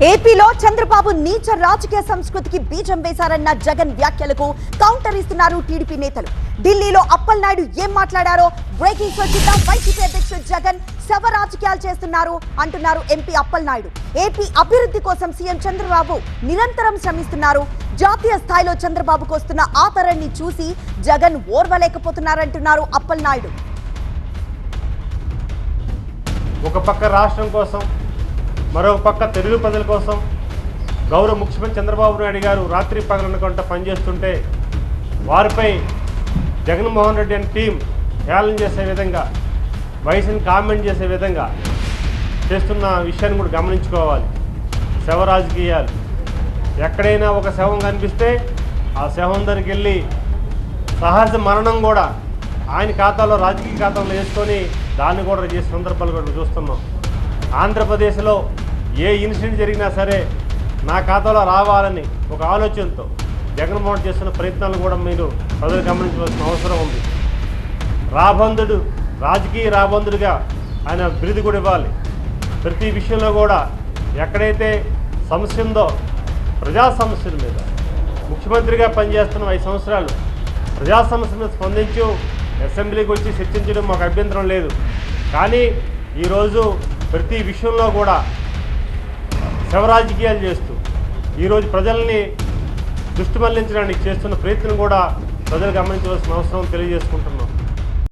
ఏపీలో చంద్రబాబు నీచ రాజకీయ సంస్కృతికి బీజం వేశారన్న జగన్ వ్యాఖ్యలకు కౌంటర్ ఇస్తున్నారు టీడీపీ నేతలు. ఢిల్లీలో అప్పలనాయుడు ఏం మాట్లాడారో బ్రేకింగ్ చూద్దాం. వైసీపీ అధ్యక్షుడు జగన్ శవ రాజకీయాలు చేస్తున్నారు అంటున్నారు ఎంపీ అప్పలనాయుడు. ఏపీ అభివృద్ధి కోసం సీఎం చంద్రబాబు నిరంతరం శ్రమిస్తున్నారు. జాతీయ స్థాయిలో చంద్రబాబుకు వస్తున్న ఆదరణని చూసి జగన్ ఓర్వలేకపోతున్నారంటున్నారు అప్పలనాయుడు. ఒక పక్క రాష్ట్రం కోసం, మరొక పక్క తెలుగు ప్రజల కోసం గౌరవ ముఖ్యమంత్రి చంద్రబాబు నాయుడు గారు రాత్రి పగలనకుండా పనిచేస్తుంటే వారిపై జగన్మోహన్ రెడ్డి అని టీం హేళన చేసే విధంగా, వయసుని కామెంట్ చేసే విధంగా చేస్తున్న విషయాన్ని కూడా గమనించుకోవాలి. శవ రాజకీయాలు, ఎక్కడైనా ఒక శవం కనిపిస్తే ఆ శవం దగ్గరికి వెళ్ళి సహజ మరణం కూడా ఆయన ఖాతాలో, రాజకీయ ఖాతాలో వేసుకొని దాన్ని కూడా చేసే సందర్భాలు కూడా చూస్తున్నాం. ఆంధ్రప్రదేశ్లో ఏ ఇన్సిడెంట్ జరిగినా సరే నా ఖాతాలో రావాలని ఒక ఆలోచనతో జగన్మోహన్ చేస్తున్న ప్రయత్నాలు కూడా మీరు ప్రజలు గమనించవలసిన అవసరం ఉంది. రాబందుడు, రాజకీయ రాబందుడిగా ఆయన బిరుదు కూడా ఇవ్వాలి. ప్రతి విషయంలో కూడా ఎక్కడైతే సమస్య ఉందో ప్రజా సమస్యల మీద ముఖ్యమంత్రిగా పనిచేస్తున్న 5 సంవత్సరాలు ప్రజా సమస్యల మీద స్పందించు అసెంబ్లీకి వచ్చి చర్చించడం మాకు అభ్యంతరం లేదు. కానీ ఈరోజు ప్రతి విషయంలో కూడా శవరాజకీయాలు చేస్తూ ఈరోజు ప్రజల్ని దృష్టి మళ్లించడానికి చేస్తున్న ప్రయత్నం కూడా ప్రజలు గమనించవలసిన అవసరం తెలియజేసుకుంటున్నాం.